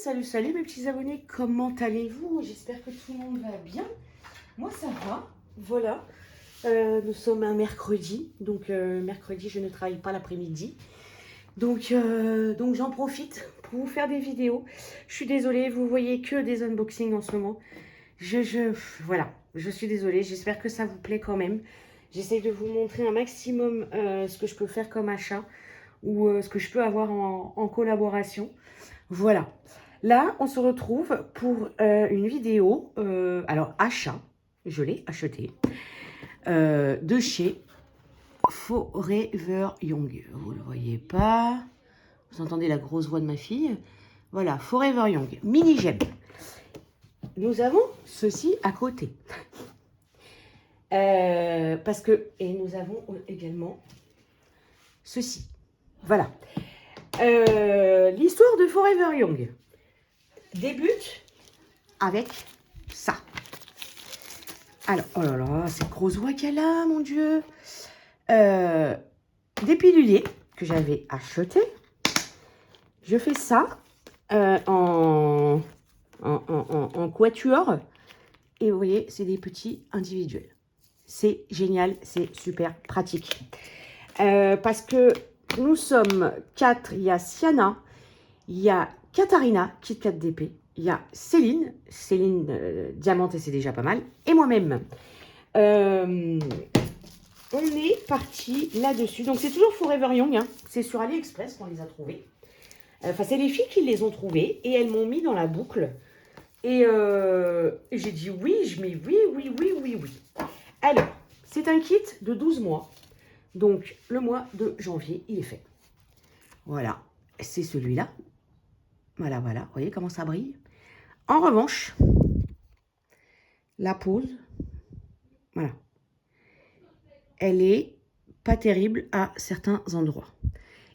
salut mes petits abonnés, comment allez-vous? J'espère que tout le monde va bien. Moi ça va, voilà. Nous sommes un mercredi, donc mercredi je ne travaille pas l'après-midi. Donc j'en profite pour vous faire des vidéos. Je suis désolée, vous voyez que des unboxings en ce moment. Voilà, je suis désolée, j'espère que ça vous plaît quand même. J'essaie de vous montrer un maximum ce que je peux faire comme achat ou ce que je peux avoir en collaboration. Voilà. Là, on se retrouve pour une vidéo, alors achat, je l'ai acheté, de chez Forever Young. Vous ne le voyez pas, vous entendez la grosse voix de ma fille. Voilà, Forever Young, mini gemme. Nous avons ceci à côté. Parce que, et nous avons également ceci. Voilà. L'histoire de Forever Young débute avec ça. Alors, oh là là, cette grosse voix qu'elle a, mon Dieu. Des piluliers que j'avais achetés. Je fais ça en quatuor. Et vous voyez, c'est des petits individuels. C'est génial, c'est super pratique. Parce que nous sommes 4. Il y a Siana, il y a Katharina, Kit Kat DP, il y a Céline Diamante et c'est déjà pas mal, et moi-même. On est parti là-dessus. Donc c'est toujours Forever Young, hein. C'est sur AliExpress qu'on les a trouvés. Enfin, c'est les filles qui les ont trouvés et elles m'ont mis dans la boucle. Et j'ai dit oui, oui. Alors, c'est un kit de 12 mois. Donc, le mois de janvier, il est fait. Voilà, c'est celui-là. Voilà, vous voyez comment ça brille. En revanche, la pose, voilà, elle est pas terrible à certains endroits.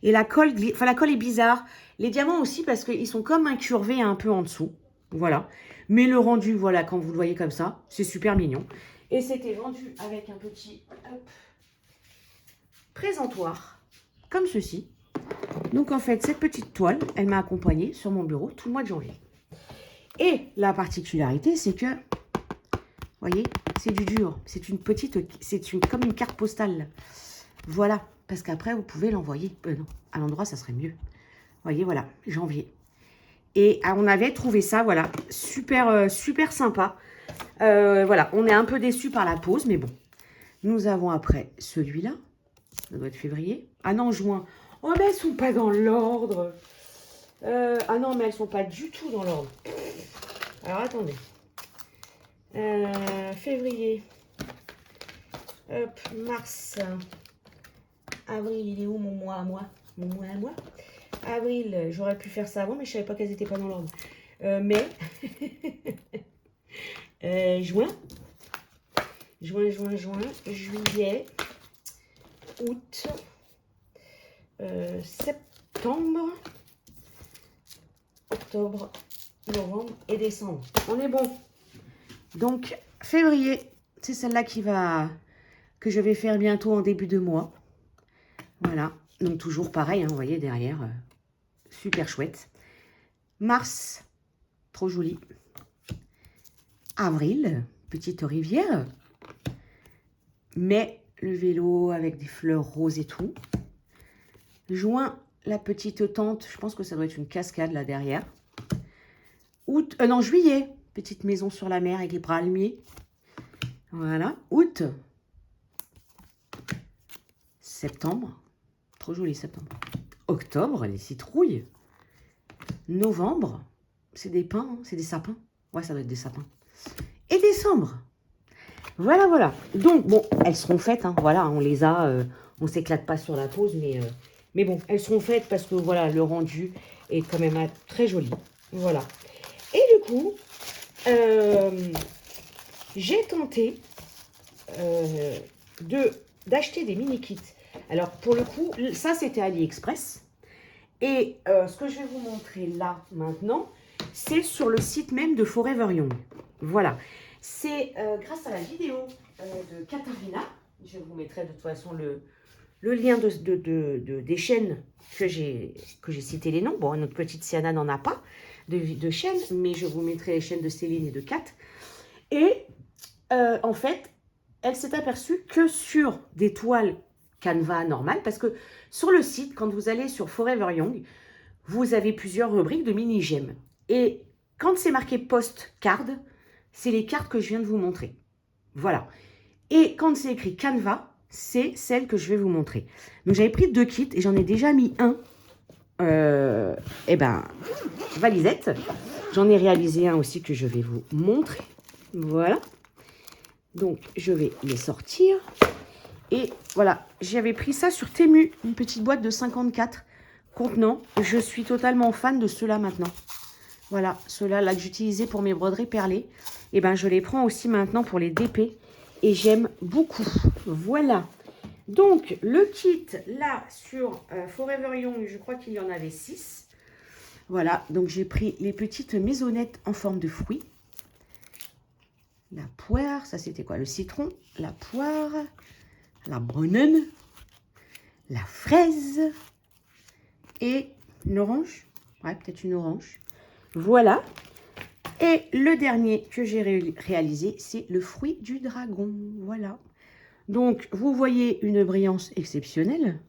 Et la colle, enfin la colle est bizarre. Les diamants aussi parce qu'ils sont comme incurvés un peu en dessous. Voilà. Mais le rendu, voilà, quand vous le voyez comme ça, c'est super mignon. Et c'était vendu avec un petit présentoir, comme ceci. Donc en fait, cette petite toile, elle m'a accompagnée sur mon bureau tout le mois de janvier. Et la particularité, c'est que, vous voyez, c'est du dur. C'est une petite, comme une carte postale. Voilà, parce qu'après, vous pouvez l'envoyer. Non, à l'endroit, ça serait mieux. Vous voyez, voilà, janvier. Et on avait trouvé ça, voilà, super sympa. Voilà, on est un peu déçus par la pose, mais bon. Nous avons après celui-là. Ça doit être février. Ah non, juin. Oh, mais elles sont pas dans l'ordre. Ah non, mais elles sont pas du tout dans l'ordre. Alors, attendez. Février. Hop, mars. Avril, il est où mon mois à moi? Mon mois à moi? Avril, j'aurais pu faire ça avant, mais je savais pas qu'elles étaient pas dans l'ordre. Mai. Juin. Juillet. Août. Septembre. Octobre. Novembre et décembre. On est bon. Donc, février, c'est celle-là que je vais faire bientôt en début de mois. Voilà. Donc, toujours pareil, hein, vous voyez, derrière, super chouette. Mars, trop joli. Avril, petite rivière. Mai, le vélo avec des fleurs roses et tout. Juin, la petite tente, je pense que ça doit être une cascade là derrière. Août, non, juillet, petite maison sur la mer avec les palmiers. Voilà. Août. Septembre. Trop joli, septembre. Octobre, les citrouilles. Novembre, c'est des pins, hein, c'est des sapins. Ouais, ça doit être des sapins. Et décembre. Voilà. Donc, bon, elles seront faites, hein, voilà, on les a, on s'éclate pas sur la pose, mais bon, elles seront faites parce que, voilà, le rendu est quand même très joli. Voilà. Et du coup, j'ai tenté d'acheter des mini-kits. Alors, pour le coup, ça, c'était AliExpress. Et ce que je vais vous montrer là, maintenant, c'est sur le site même de Forever Young. Voilà. C'est grâce à la vidéo de Katharina. Je vous mettrai de toute façon le lien des chaînes que j'ai cité les noms. Bon, notre petite Sienna n'en a pas de chaîne, mais je vous mettrai les chaînes de Céline et de Kat. Et en fait, elle s'est aperçue que sur des toiles Canva normales, parce que sur le site, quand vous allez sur Forever Young, vous avez plusieurs rubriques de mini-gemmes. Et quand c'est marqué post-card, c'est les cartes que je viens de vous montrer. Voilà. Et quand c'est écrit Canva, c'est celle que je vais vous montrer. Donc j'avais pris 2 kits et j'en ai déjà mis un. Valisette. J'en ai réalisé un aussi que je vais vous montrer. Voilà. Donc je vais les sortir. Et voilà, j'avais pris ça sur Temu, une petite boîte de 54 contenants. Je suis totalement fan de ceux-là maintenant. Voilà, ceux-là là, que j'utilisais pour mes broderies perlées. Et ben je les prends aussi maintenant pour les DP. Et j'aime beaucoup. Voilà. Donc, le kit, là, sur Forever Young, je crois qu'il y en avait 6. Voilà, donc j'ai pris les petites maisonnettes en forme de fruits. La poire, ça c'était quoi? Le citron, la poire, la banane, la fraise et une orange. Ouais, peut-être une orange. Voilà. Et le dernier que j'ai réalisé, c'est le fruit du dragon. Voilà. Donc, vous voyez une brillance exceptionnelle.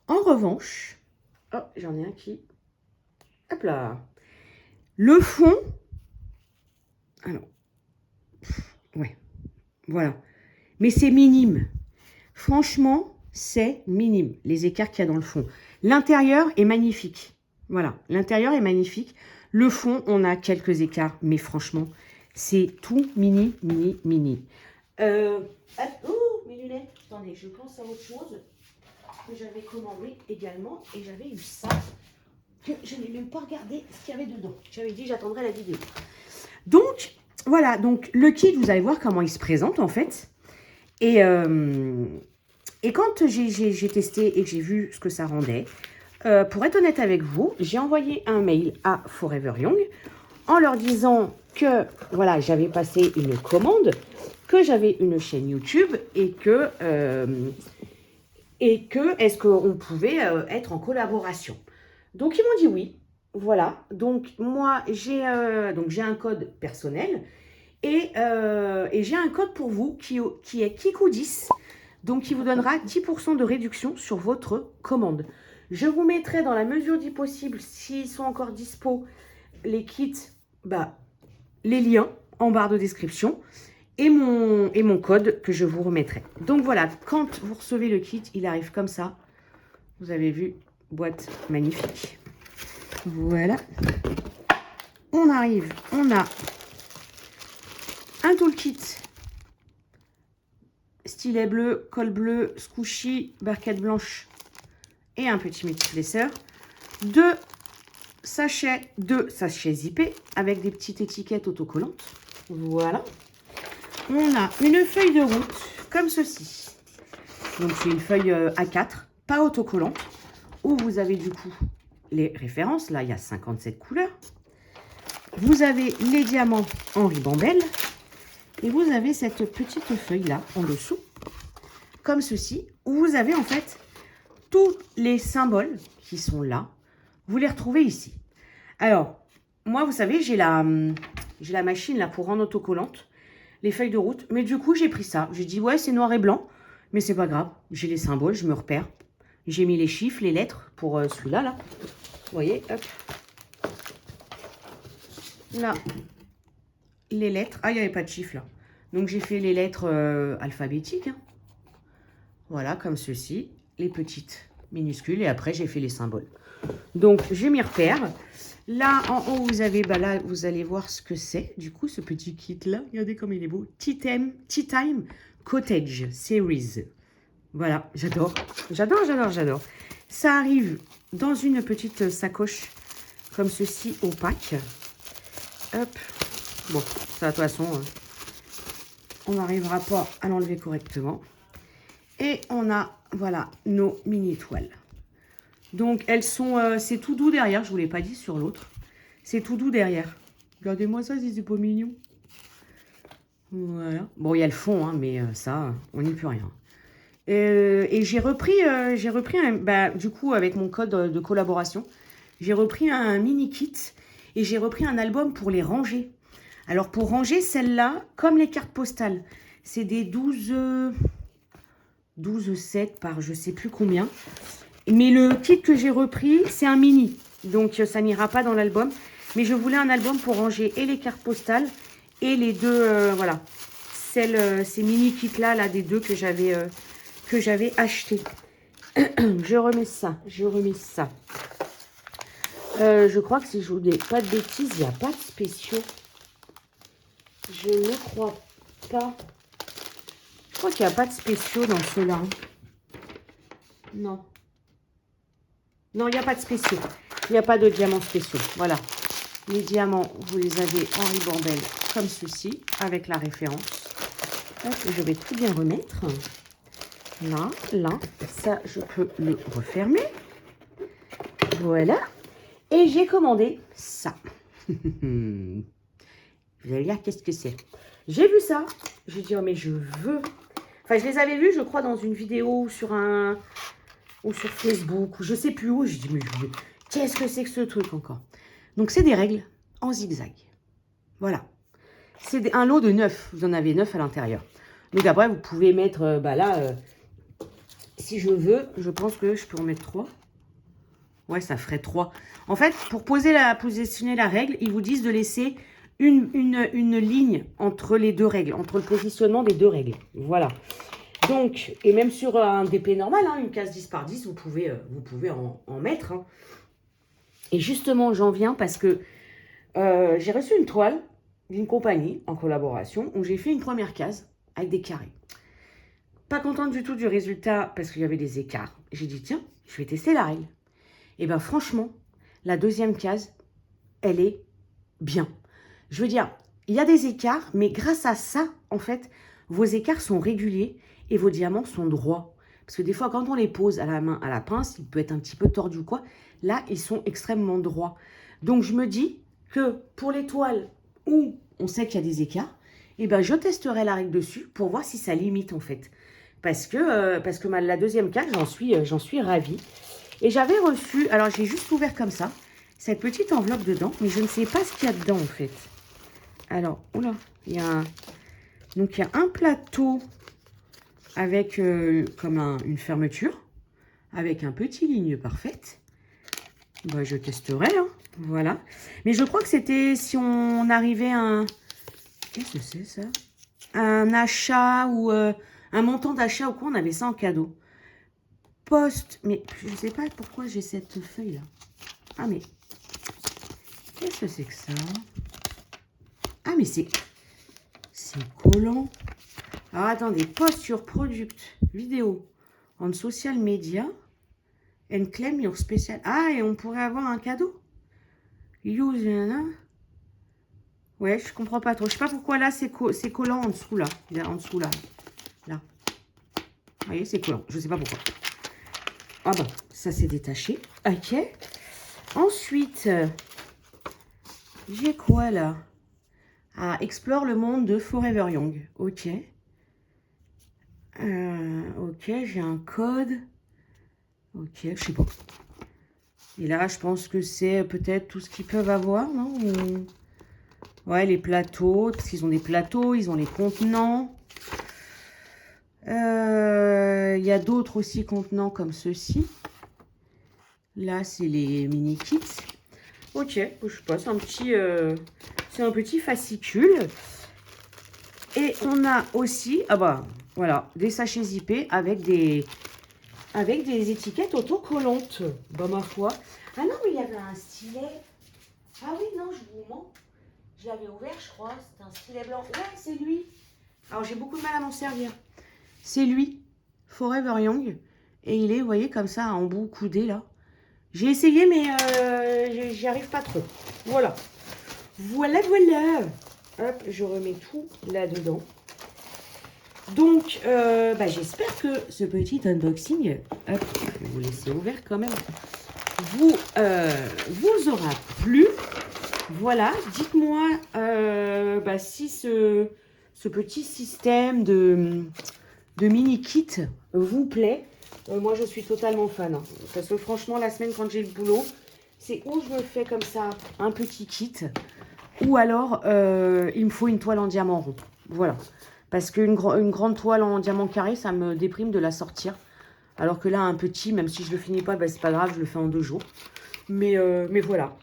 En revanche, oh, j'en ai un qui... Hop là. Le fond... Alors, ouais, voilà. Mais c'est minime. Franchement, c'est minime, les écarts qu'il y a dans le fond. L'intérieur est magnifique. Voilà, l'intérieur est magnifique. Le fond, on a quelques écarts, mais franchement, c'est tout mini, mini, mini. Oh, mes lunettes. Attendez, je pense à autre chose que j'avais commandé également. Et j'avais eu ça, que je n'ai même pas regardé ce qu'il y avait dedans. J'avais dit j'attendrai la vidéo. Donc, voilà. Donc, le kit, vous allez voir comment il se présente, en fait. Et quand j'ai testé et que j'ai vu ce que ça rendait, pour être honnête avec vous, j'ai envoyé un mail à Forever Young en leur disant que voilà, j'avais passé une commande, que j'avais une chaîne YouTube et que est-ce qu'on pouvait être en collaboration. Donc ils m'ont dit oui, voilà. Donc moi j'ai un code personnel et j'ai un code pour vous qui est Kikou10, donc qui vous donnera 10% de réduction sur votre commande. Je vous mettrai dans la mesure du possible, s'ils sont encore dispo, les kits, les liens en barre de description et mon code que je vous remettrai. Donc voilà, quand vous recevez le kit, il arrive comme ça. Vous avez vu, boîte magnifique. Voilà. On arrive, on a un toolkit, stylet bleu, colle bleu, squishy, barquette blanche et un petit multiplesseur. 2 sachets zippés avec des petites étiquettes autocollantes. Voilà. On a une feuille de route comme ceci. Donc c'est une feuille A4, pas autocollante, où vous avez du coup les références. Là, il y a 57 couleurs. Vous avez les diamants en ribambelle. Et vous avez cette petite feuille-là en dessous, comme ceci, où vous avez en fait tous les symboles qui sont là. Vous les retrouvez ici. Alors, moi, vous savez, j'ai la machine là pour rendre autocollante les feuilles de route. Mais du coup, j'ai pris ça. J'ai dit, ouais, c'est noir et blanc, mais c'est pas grave. J'ai les symboles, je me repère. J'ai mis les chiffres, les lettres pour celui-là, là. Vous voyez, hop. Là, les lettres. Ah, il n'y avait pas de chiffres, là. Donc, j'ai fait les lettres alphabétiques. Hein. Voilà, comme ceci. Les petites minuscules. Et après, j'ai fait les symboles. Donc, je m'y repère. Là, en haut, vous avez, là, vous allez voir ce que c'est. Du coup, ce petit kit-là, regardez comme il est beau. Tea Time Cottage Series. Voilà, j'adore. J'adore, j'adore, j'adore. Ça arrive dans une petite sacoche comme ceci, opaque. Hop. Bon, ça, de toute façon, on n'arrivera pas à l'enlever correctement. Et on a, voilà, nos mini toiles. Donc, elles sont... c'est tout doux derrière. Je ne vous l'ai pas dit sur l'autre. C'est tout doux derrière. Regardez-moi ça, c'est pas mignon. Voilà. Bon, il y a le fond, hein, mais ça, on n'y peut rien. Et j'ai repris du coup, avec mon code de collaboration, j'ai repris un mini kit et j'ai repris un album pour les ranger. Alors, pour ranger celle-là, comme les cartes postales, c'est des 12 7 par je sais plus combien. Mais le kit que j'ai repris, c'est un mini. Donc, ça n'ira pas dans l'album. Mais je voulais un album pour ranger et les cartes postales et les deux, voilà. Ces mini kits-là, là, des deux que j'avais acheté. Je remets ça, je remets ça. Je crois que si je vous dis pas de bêtises, il n'y a pas de spéciaux. Je ne crois pas. Je crois qu'il n'y a pas de spéciaux dans ceux-là. Non. Non, il n'y a pas de spéciaux. Il n'y a pas de diamants spéciaux. Voilà. Les diamants, vous les avez en ribambelle comme ceci, avec la référence. Hop, je vais tout bien remettre. Là, là. Ça, je peux le refermer. Voilà. Et j'ai commandé ça. Vous allez dire, qu'est-ce que c'est? J'ai vu ça. J'ai dit, oh, mais je veux. Enfin, je les avais vus, je crois, dans une vidéo sur ou sur Facebook, ou je sais plus où. J'ai dit, mais qu'est-ce que c'est que ce truc encore? Donc, c'est des règles en zigzag. Voilà. C'est un lot de 9. Vous en avez 9 à l'intérieur. Donc, après, vous pouvez mettre, si je veux, je pense que je peux en mettre 3. Ouais, ça ferait 3. En fait, pour positionner la règle, ils vous disent de laisser une ligne entre les deux règles, entre le positionnement des deux règles. Voilà. Donc, et même sur un DP normal, hein, une case 10 par 10, vous pouvez en mettre. Hein. Et justement, j'en viens parce que j'ai reçu une toile d'une compagnie en collaboration où j'ai fait une première case avec des carrés. Pas contente du tout du résultat parce qu'il y avait des écarts. J'ai dit, tiens, je vais tester la règle. Et bien franchement, la deuxième case, elle est bien. Je veux dire, il y a des écarts, mais grâce à ça, en fait, vos écarts sont réguliers et vos diamants sont droits. Parce que des fois, quand on les pose à la main, à la pince, il peut être un petit peu tordu ou quoi. Là, ils sont extrêmement droits. Donc, je me dis que pour les toiles où on sait qu'il y a des écarts, eh ben, je testerai la règle dessus pour voir si ça limite, en fait. Parce que la deuxième case, j'en suis ravie. Et j'avais reçu, alors j'ai juste ouvert comme ça, cette petite enveloppe dedans, mais je ne sais pas ce qu'il y a dedans en fait. Alors, oula, donc il y a un plateau avec comme une fermeture, avec un petit ligne parfaite. Bah, je testerai, hein, voilà. Mais je crois que c'était si on arrivait à un... Qu'est-ce que c'est ça? Un achat ou un montant d'achat ou quoi, on avait ça en cadeau. Mais je ne sais pas pourquoi j'ai cette feuille là. Ah mais qu'est-ce que c'est que ça? Ah mais c'est collant. Alors attendez, post sur product vidéo on social media and claim your special. Ah, et on pourrait avoir un cadeau. Use ouais, je comprends pas trop. Je sais pas pourquoi là c'est collant en dessous là. En dessous là. Là. Vous voyez, c'est collant. Je sais pas pourquoi. Ah bah, ça s'est détaché. Ok. Ensuite, j'ai quoi là? Ah, explore le monde de Forever Young. Ok. Ok, j'ai un code. Ok, je sais pas. Et là, je pense que c'est peut-être tout ce qu'ils peuvent avoir, non? Ouais, les plateaux. Parce qu'ils ont des plateaux, ils ont les contenants. Il y a d'autres aussi contenants comme ceux-ci. Là, c'est les mini kits. Ok, je sais pas, c'est un petit fascicule. Et on a aussi, ah bah, voilà, des sachets zippés avec des étiquettes autocollantes. Bah, ma foi. Ah non, mais il y avait un stylet. Ah oui, non, je vous mens. Je l'avais ouvert, je crois. C'est un stylet blanc. Ouais, c'est lui. Alors, j'ai beaucoup de mal à m'en servir. C'est lui, Forever Young. Et il est, vous voyez, comme ça, en bout coudé, là. J'ai essayé, mais j'y arrive pas trop. Voilà. Voilà, voilà. Hop, je remets tout là-dedans. Donc, j'espère que ce petit unboxing, hop, je vais vous laisser ouvert quand même, vous aura plu. Voilà, dites-moi si ce petit système de mini kit vous plaît, moi je suis totalement fan. Hein. Parce que franchement, la semaine quand j'ai le boulot, c'est où je me fais comme ça un petit kit, ou alors il me faut une toile en diamant rond. Voilà. Parce qu'une grande toile en diamant carré, ça me déprime de la sortir. Alors que là, un petit, même si je le finis pas, ben, c'est pas grave, je le fais en 2 jours. Mais voilà.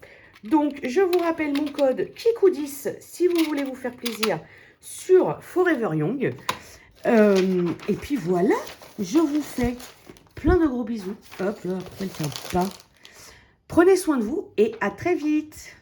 Donc, je vous rappelle mon code KIKOU10 si vous voulez vous faire plaisir sur Forever Young. Et puis voilà, je vous fais plein de gros bisous. Hop là, elle ne tient pas. Prenez soin de vous et à très vite.